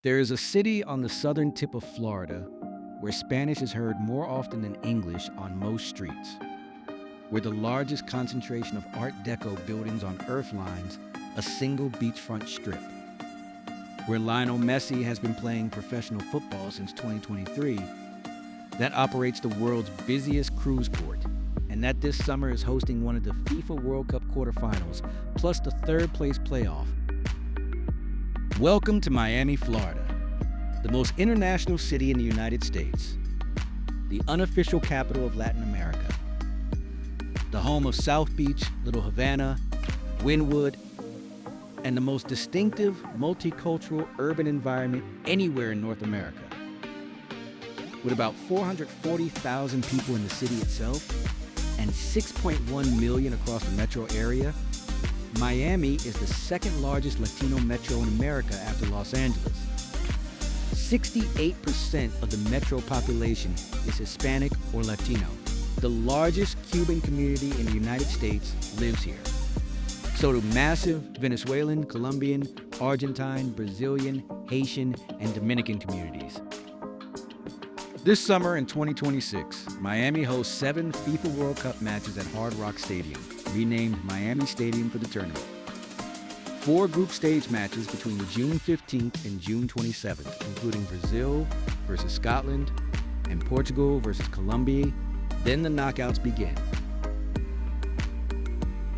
There is a city on the southern tip of Florida where Spanish is heard more often than English on most streets. We're the largest concentration of Art Deco buildings on Earth lines a single beachfront strip. Where Lionel Messi has been playing professional football since 2023, that operates the world's busiest cruise port, and that this summer is hosting one of the FIFA World Cup quarterfinals, plus the third place playoff. Welcome to Miami, Florida, the most international city in the United States, the unofficial capital of Latin America, the home of South Beach, Little Havana, Wynwood, and the most distinctive multicultural urban environment anywhere in North America. With about 440,000 people in the city itself and 6.1 million across the metro area, Miami is the second largest Latino metro in America after Los Angeles. 68% of the metro population is Hispanic or Latino. The largest Cuban community in the United States lives here. So do massive Venezuelan, Colombian, Argentine, Brazilian, Haitian, and Dominican communities. This summer in 2026, Miami hosts 7 FIFA World Cup matches at Hard Rock Stadium, renamed Miami Stadium for the tournament. 4 group stage matches between June 15th and June 27th, including Brazil versus Scotland and Portugal versus Colombia. Then the knockouts begin.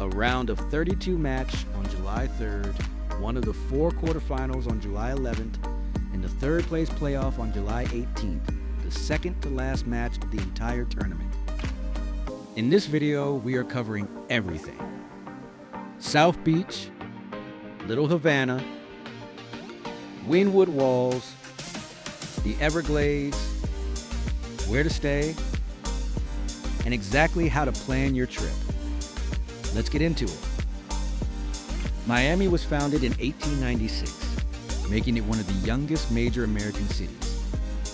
A round of 32 match on July 3rd, one of the 4 quarterfinals on July 11th, and the third place playoff on July 18th, the second to last match of the entire tournament. In this video, we are covering everything. South Beach, Little Havana, Wynwood Walls, the Everglades, where to stay, and exactly how to plan your trip. Let's get into it. Miami was founded in 1896, making it one of the youngest major American cities,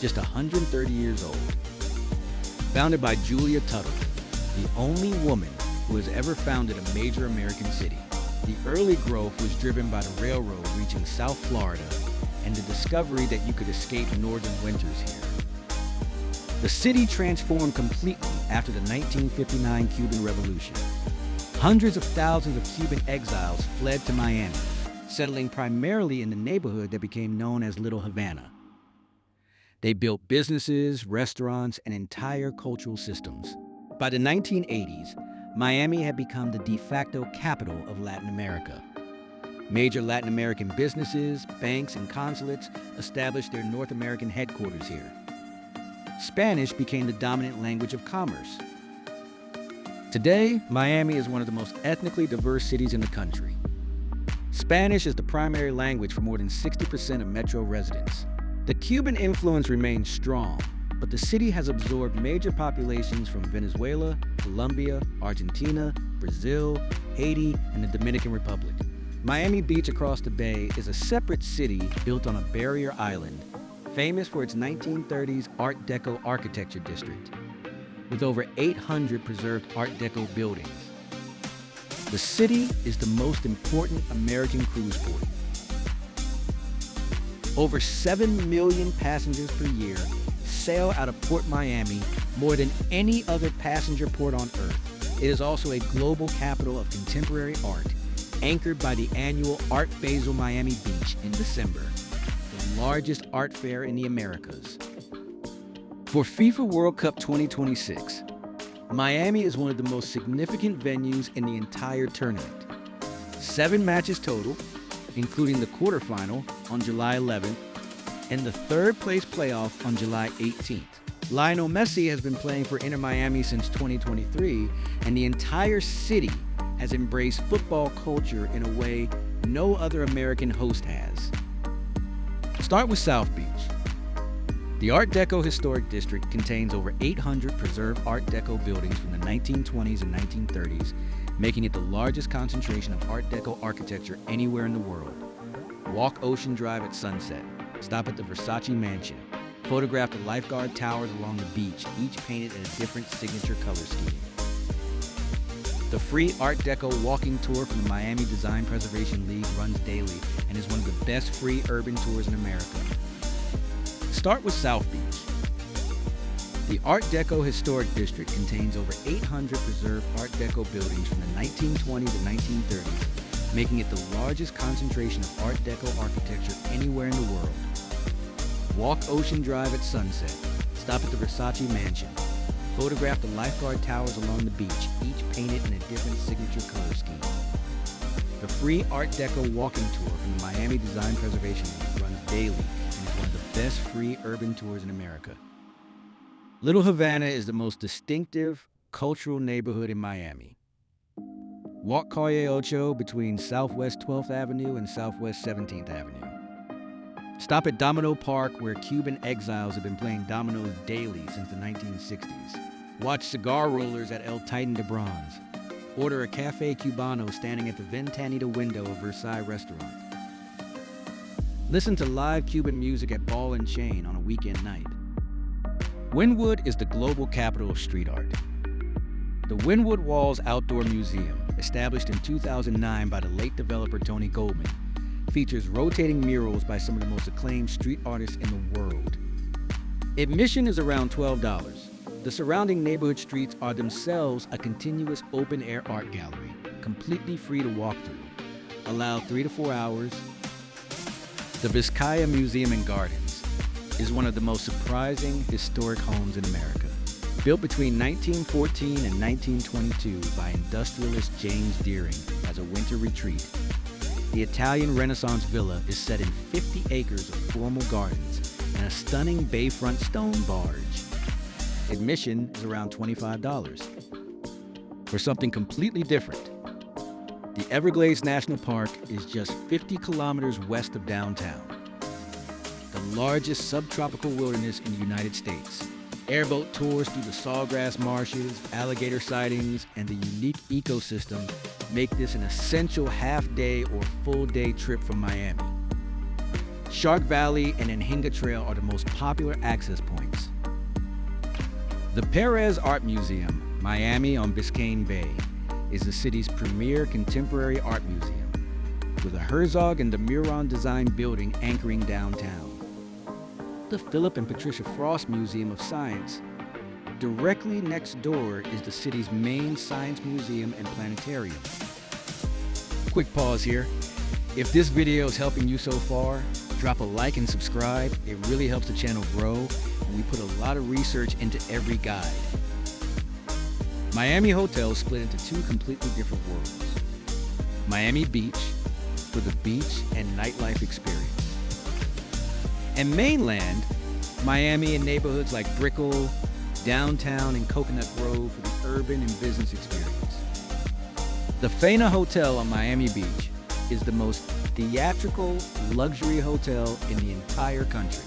just 130 years old. Founded by Julia Tuttle, the only woman who has ever founded a major American city. The early growth was driven by the railroad reaching South Florida and the discovery that you could escape northern winters here. The city transformed completely after the 1959 Cuban Revolution. Hundreds of thousands of Cuban exiles fled to Miami, settling primarily in the neighborhood that became known as Little Havana. They built businesses, restaurants, and entire cultural systems. By the 1980s, Miami had become the de facto capital of Latin America. Major Latin American businesses, banks, and consulates established their North American headquarters here. Spanish became the dominant language of commerce. Today, Miami is one of the most ethnically diverse cities in the country. Spanish is the primary language for more than 60% of metro residents. The Cuban influence remains strong, but the city has absorbed major populations from Venezuela, Colombia, Argentina, Brazil, Haiti, and the Dominican Republic. Miami Beach across the bay is a separate city built on a barrier island, famous for its 1930s Art Deco architecture district, with over 800 preserved Art Deco buildings. The city is the most important American cruise port. Over 7 million passengers per year sail out of PortMiami, more than any other passenger port on Earth. It is also a global capital of contemporary art, anchored by the annual Art Basel Miami Beach in December, the largest art fair in the Americas. For FIFA World Cup 2026, Miami is one of the most significant venues in the entire tournament. 7 matches total, including the quarterfinal on July 11th and the third place playoff on July 18th. Lionel Messi has been playing for Inter Miami since 2023, and the entire city has embraced football culture in a way no other American host has. Start with South Beach. The Art Deco Historic District contains over 800 preserved Art Deco buildings from the 1920s and 1930s, making it the largest concentration of Art Deco architecture anywhere in the world. Walk Ocean Drive at sunset. Stop at the Versace Mansion. Photograph the lifeguard towers along the beach, each painted in a different signature color scheme. The free Art Deco walking tour from the Miami Design Preservation League runs daily and is one of the best free urban tours in America. start with South Beach. The Art Deco Historic District contains over 800 preserved Art Deco buildings from the 1920s to 1930s, making it the largest concentration of Art Deco architecture anywhere in the world. Walk Ocean Drive at sunset, stop at the Versace Mansion, photograph the lifeguard towers along the beach, each painted in a different signature color scheme. The free Art Deco walking tour from the Miami Design Preservation League runs daily and is one of the best free urban tours in America. Little Havana is the most distinctive cultural neighborhood in Miami. Walk Calle Ocho between Southwest 12th Avenue and Southwest 17th Avenue. Stop at Domino Park, where Cuban exiles have been playing dominoes daily since the 1960s. Watch cigar rollers at El Titan de Bronze. Order a Café Cubano standing at the Ventanita window of Versailles Restaurant. Listen to live Cuban music at Ball and Chain on a weekend night. Wynwood is the global capital of street art. The Wynwood Walls Outdoor Museum, established in 2009 by the late developer Tony Goldman, features rotating murals by some of the most acclaimed street artists in the world. Admission is around $12. The surrounding neighborhood streets are themselves a continuous open-air art gallery, completely free to walk through. Allowed 3 to 4 hours. The Vizcaya Museum and Gardens is one of the most surprising historic homes in America. Built between 1914 and 1922 by industrialist James Deering as a winter retreat, the Italian Renaissance villa is set in 50 acres of formal gardens and a stunning bayfront stone barge. Admission is around $25. For something completely different, the Everglades National Park is just 50 kilometers west of downtown. The largest subtropical wilderness in the United States. Airboat tours through the sawgrass marshes, alligator sightings, and the unique ecosystem make this an essential half-day or full-day trip from Miami. Shark Valley and Anhinga Trail are the most popular access points. The Perez Art Museum, Miami on Biscayne Bay, is the city's premier contemporary art museum, with a Herzog and de Meuron design building anchoring downtown. The Philip and Patricia Frost Museum of Science. Directly next door is the city's main science museum and planetarium. Quick pause here. If this video is helping you so far, drop a like and subscribe. It really helps the channel grow, and we put a lot of research into every guide. Miami hotels split into two completely different worlds. Miami Beach for the beach and nightlife experience. And mainland, Miami and neighborhoods like Brickell, downtown, and Coconut Grove for the urban and business experience. The Faena Hotel on Miami Beach is the most theatrical luxury hotel in the entire country.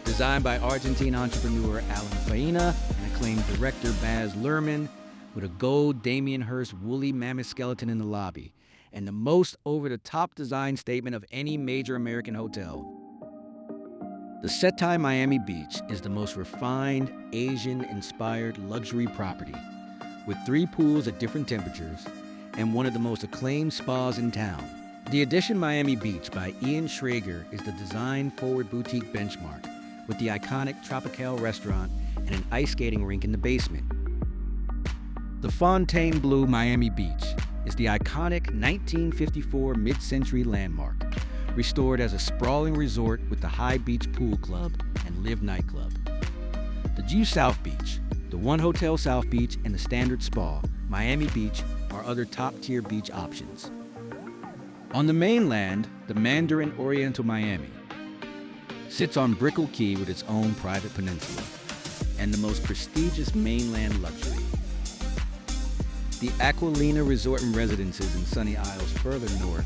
Designed by Argentine entrepreneur Alan Faena and acclaimed director Baz Luhrmann, with a gold Damien Hirst woolly mammoth skeleton in the lobby, and the most over-the-top design statement of any major American hotel. The Setai Miami Beach is the most refined, Asian-inspired luxury property, with 3 pools at different temperatures and one of the most acclaimed spas in town. The Edition Miami Beach by Ian Schrager is the design-forward boutique benchmark, with the iconic Tropical restaurant and an ice skating rink in the basement. The Fontainebleau Miami Beach is the iconic 1954 mid-century landmark, restored as a sprawling resort with the High Beach Pool Club and Live nightclub. The View South Beach, the 1 Hotel South Beach, and the Standard Spa, Miami Beach, are other top-tier beach options. On the mainland, the Mandarin Oriental Miami sits on Brickell Key with its own private peninsula and the most prestigious mainland luxury. The Aquilina Resort and Residences in Sunny Isles further north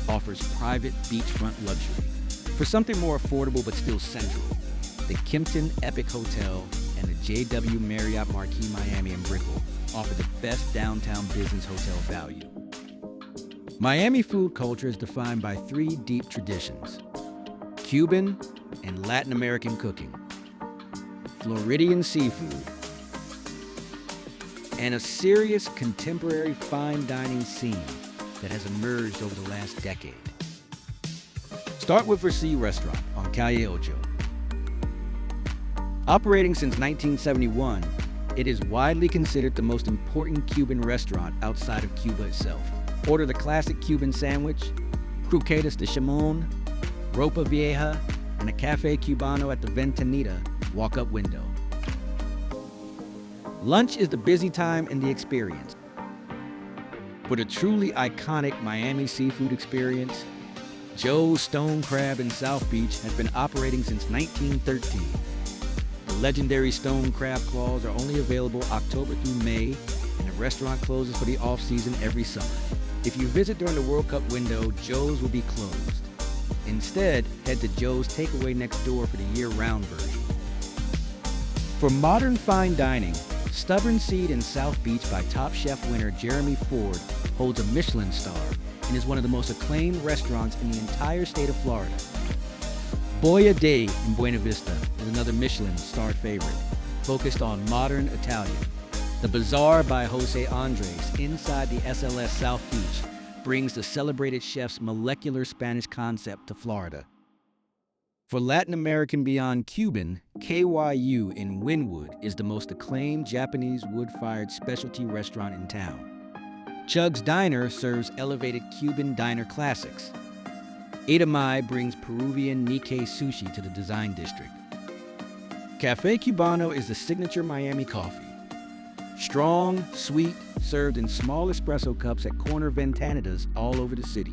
offers private beachfront luxury. For something more affordable but still central, the Kimpton Epic Hotel and the JW Marriott Marquis Miami in Brickell offer the best downtown business hotel value. Miami food culture is defined by 3 deep traditions: Cuban and Latin American cooking, Floridian seafood, and a serious contemporary fine dining scene that has emerged over the last decade. Start with Versailles Restaurant on Calle Ocho. Operating since 1971, it is widely considered the most important Cuban restaurant outside of Cuba itself. Order the classic Cuban sandwich, croquetas de chamon, ropa vieja, and a Café Cubano at the Ventanita walk-up window. Lunch is the busy time in the experience. For the truly iconic Miami seafood experience, Joe's Stone Crab in South Beach has been operating since 1913. The legendary stone crab claws are only available October through May, and the restaurant closes for the off-season every summer. If you visit during the World Cup window, Joe's will be closed. Instead, head to Joe's Takeaway next door for the year-round version. For modern fine dining, Stubborn Seed in South Beach by Top Chef winner Jeremy Ford holds a Michelin star and is one of the most acclaimed restaurants in the entire state of Florida. Boya Day in Buena Vista is another Michelin-starred favorite, focused on modern Italian. The Bazaar by Jose Andres inside the SLS South Beach brings the celebrated chef's molecular Spanish concept to Florida. For Latin American beyond Cuban, KYU in Wynwood is the most acclaimed Japanese wood-fired specialty restaurant in town. Chug's Diner serves elevated Cuban diner classics. Edamai brings Peruvian Nikkei sushi to the Design District. Café Cubano is the signature Miami coffee. Strong, sweet, served in small espresso cups at corner ventanitas all over the city.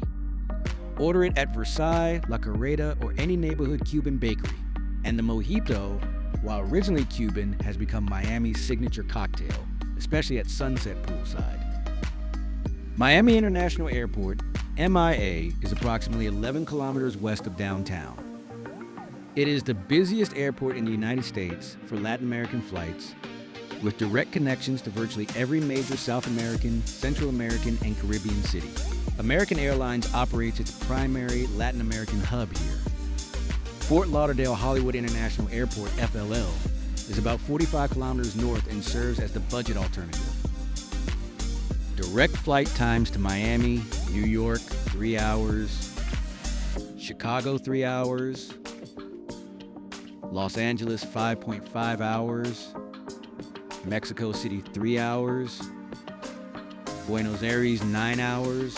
Order it at Versailles, La Carreta, or any neighborhood Cuban bakery. And the Mojito, while originally Cuban, has become Miami's signature cocktail, especially at Sunset Poolside. Miami International Airport, MIA, is approximately 11 kilometers west of downtown. It is the busiest airport in the United States for Latin American flights, with direct connections to virtually every major South American, Central American, and Caribbean city. American Airlines operates its primary Latin American hub here. Fort Lauderdale Hollywood International Airport, FLL, is about 45 kilometers north and serves as the budget alternative. Direct flight times to Miami, New York, 3 hours, Chicago, 3 hours, Los Angeles, 5.5 hours, Mexico City, 3 hours, Buenos Aires, 9 hours,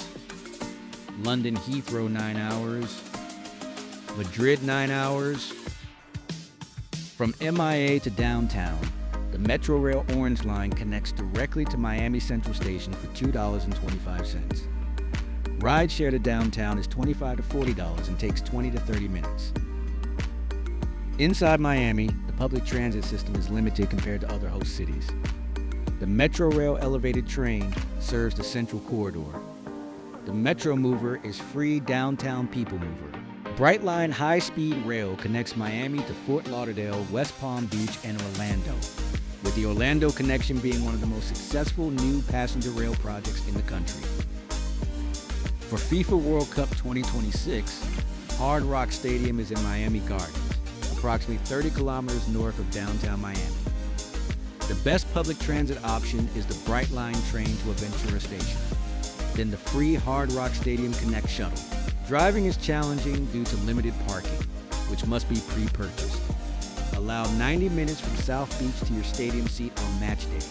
London Heathrow, 9 hours, Madrid, 9 hours. From MIA to downtown, the Metrorail Orange Line connects directly to Miami Central Station for $2.25. Rideshare to downtown is $25 to $40 and takes 20 to 30 minutes. Inside Miami, the public transit system is limited compared to other host cities. The Metrorail elevated train serves the Central Corridor. The Metro Mover is free downtown people mover. Brightline high-speed rail connects Miami to Fort Lauderdale, West Palm Beach, and Orlando, with the Orlando connection being one of the most successful new passenger rail projects in the country. For FIFA World Cup 2026, Hard Rock Stadium is in Miami Gardens, approximately 30 kilometers north of downtown Miami. The best public transit option is the Brightline train to Ventura Station, then the free Hard Rock Stadium Connect shuttle. Driving is challenging due to limited parking, which must be pre-purchased. Allow 90 minutes from South Beach to your stadium seat on match day.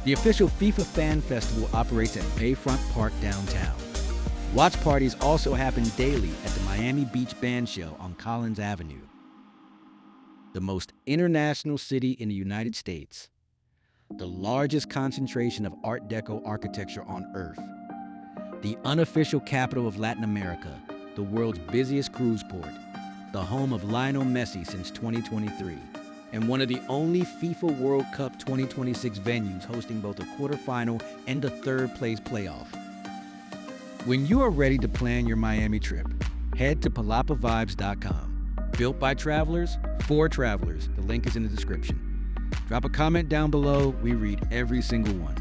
The official FIFA Fan Festival operates at Bayfront Park downtown. Watch parties also happen daily at the Miami Beach Band Show on Collins Avenue. The most international city in the United States, the largest concentration of Art Deco architecture on Earth, the unofficial capital of Latin America, the world's busiest cruise port, the home of Lionel Messi since 2023, and one of the only FIFA World Cup 2026 venues hosting both a quarterfinal and a third-place playoff. When you are ready to plan your Miami trip, head to PalapaVibez.com. Built by travelers, for travelers. The link is in the description. Drop a comment down below. We read every single one.